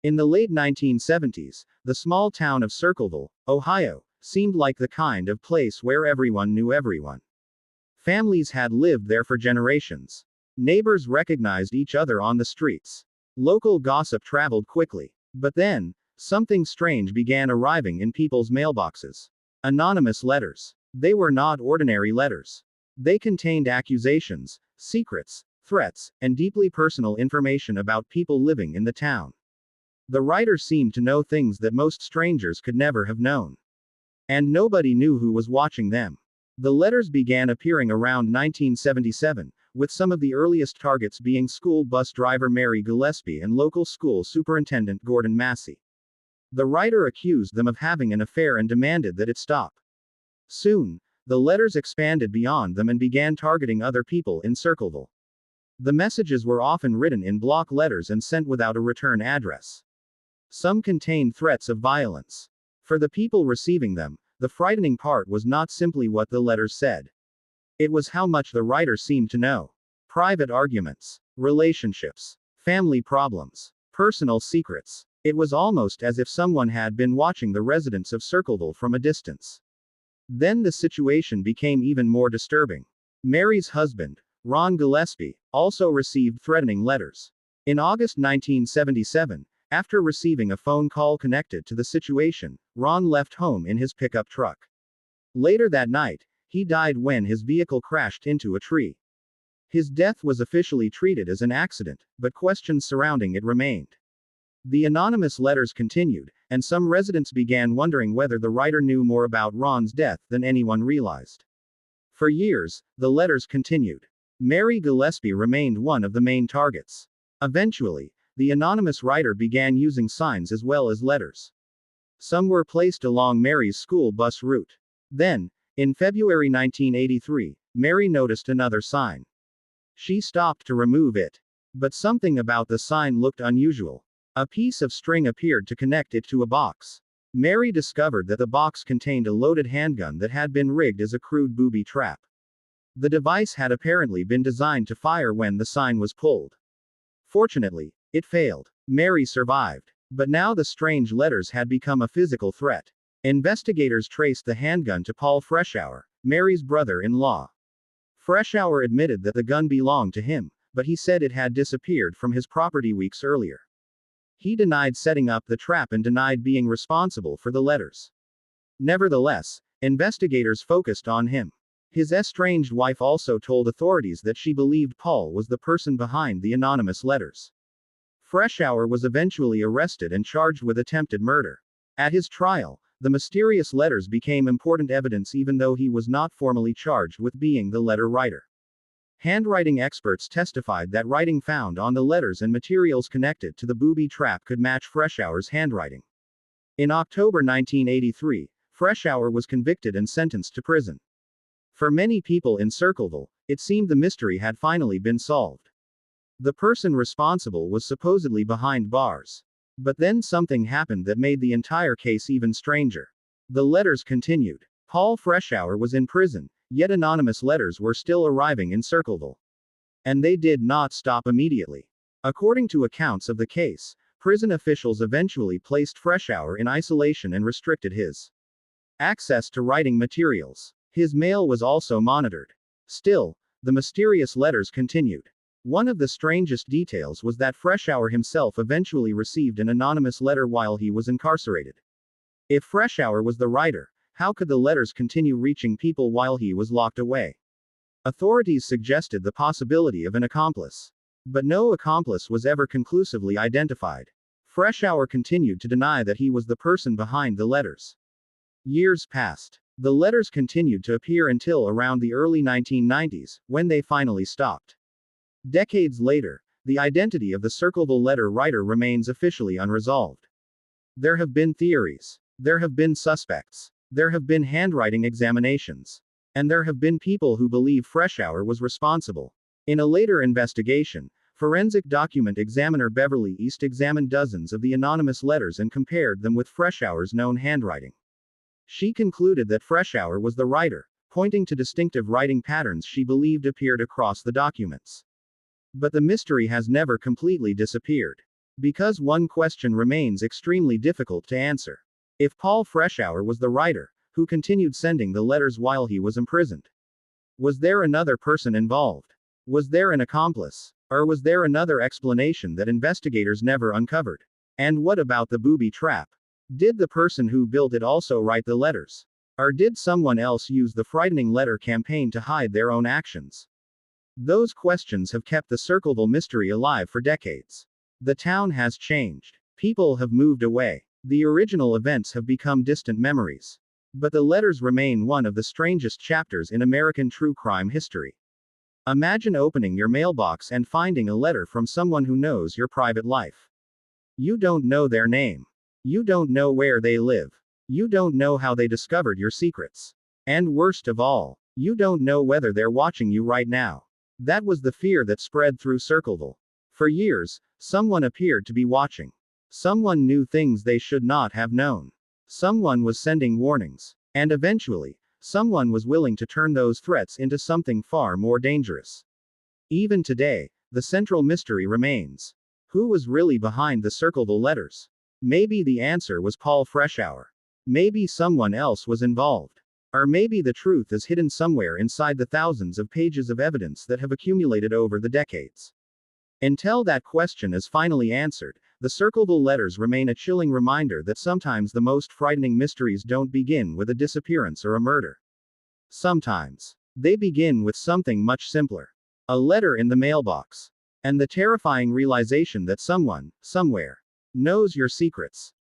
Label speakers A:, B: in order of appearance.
A: In the late 1970s, the small town of Circleville, Ohio, seemed like the kind of place where everyone knew everyone. Families had lived there for generations. Neighbors recognized each other on the streets. Local gossip traveled quickly. But then, something strange began arriving in people's mailboxes. Anonymous letters. They were not ordinary letters. They contained accusations, secrets, threats, and deeply personal information about people living in the town. The writer seemed to know things that most strangers could never have known. And nobody knew who was watching them. The letters began appearing around 1977, with some of the earliest targets being school bus driver Mary Gillespie and local school superintendent Gordon Massey. The writer accused them of having an affair and demanded that it stop. Soon, the letters expanded beyond them and began targeting other people in Circleville. The messages were often written in block letters and sent without a return address. Some contained threats of violence. For the people receiving them, the frightening part was not simply what the letters said. It was how much the writer seemed to know. Private arguments, relationships, family problems, personal secrets. It was almost as if someone had been watching the residents of Circleville from a distance. Then the situation became even more disturbing. Mary's husband, Ron Gillespie, also received threatening letters. In August 1977, after receiving a phone call connected to the situation, Ron left home in his pickup truck. Later that night, he died when his vehicle crashed into a tree. His death was officially treated as an accident, but questions surrounding it remained. The anonymous letters continued, and some residents began wondering whether the writer knew more about Ron's death than anyone realized. For years, the letters continued. Mary Gillespie remained one of the main targets. Eventually, the anonymous writer began using signs as well as letters. Some were placed along Mary's school bus route. Then, in February 1983, Mary noticed another sign. She stopped to remove it. But something about the sign looked unusual. A piece of string appeared to connect it to a box. Mary discovered that the box contained a loaded handgun that had been rigged as a crude booby trap. The device had apparently been designed to fire when the sign was pulled. Fortunately, it failed. Mary survived. But now the strange letters had become a physical threat. Investigators traced the handgun to Paul Freshour, Mary's brother-in-law. Freshour admitted that the gun belonged to him, but he said it had disappeared from his property weeks earlier. He denied setting up the trap and denied being responsible for the letters. Nevertheless, investigators focused on him. His estranged wife also told authorities that she believed Paul was the person behind the anonymous letters. Freshour was eventually arrested and charged with attempted murder. At his trial, the mysterious letters became important evidence even though he was not formally charged with being the letter writer. Handwriting experts testified that writing found on the letters and materials connected to the booby trap could match Freshour's handwriting. In October 1983, Freshour was convicted and sentenced to prison. For many people in Circleville, it seemed the mystery had finally been solved. The person responsible was supposedly behind bars. But then something happened that made the entire case even stranger. The letters continued. Paul Freshour was in prison, yet anonymous letters were still arriving in Circleville. And they did not stop immediately. According to accounts of the case, prison officials eventually placed Freshour in isolation and restricted his access to writing materials. His mail was also monitored. Still, the mysterious letters continued. One of the strangest details was that Freshour himself eventually received an anonymous letter while he was incarcerated. If Freshour was the writer, how could the letters continue reaching people while he was locked away? Authorities suggested the possibility of an accomplice. But no accomplice was ever conclusively identified. Freshour continued to deny that he was the person behind the letters. Years passed. The letters continued to appear until around the early 1990s, when they finally stopped. Decades later, the identity of the Circleville letter writer remains officially unresolved. There have been theories. There have been suspects. There have been handwriting examinations. And there have been people who believe Freshour was responsible. In a later investigation, forensic document examiner Beverly East examined dozens of the anonymous letters and compared them with Freshour's known handwriting. She concluded that Freshour was the writer, pointing to distinctive writing patterns she believed appeared across the documents. But the mystery has never completely disappeared. Because one question remains extremely difficult to answer. If Paul Freshour was the writer, who continued sending the letters while he was imprisoned? Was there another person involved? Was there an accomplice? Or was there another explanation that investigators never uncovered? And what about the booby trap? Did the person who built it also write the letters? Or did someone else use the frightening letter campaign to hide their own actions? Those questions have kept the Circleville mystery alive for decades. The town has changed. People have moved away. The original events have become distant memories. But the letters remain one of the strangest chapters in American true crime history. Imagine opening your mailbox and finding a letter from someone who knows your private life. You don't know their name. You don't know where they live. You don't know how they discovered your secrets. And worst of all, you don't know whether they're watching you right now. That was the fear that spread through Circleville. For years, someone appeared to be watching. Someone knew things they should not have known. Someone was sending warnings. And eventually, someone was willing to turn those threats into something far more dangerous. Even today, the central mystery remains. Who was really behind the Circleville letters? Maybe the answer was Paul Freshour. Maybe someone else was involved. Or maybe the truth is hidden somewhere inside the thousands of pages of evidence that have accumulated over the decades. Until that question is finally answered, the Circleville letters remain a chilling reminder that sometimes the most frightening mysteries don't begin with a disappearance or a murder. Sometimes, they begin with something much simpler. A letter in the mailbox. And the terrifying realization that someone, somewhere, knows your secrets.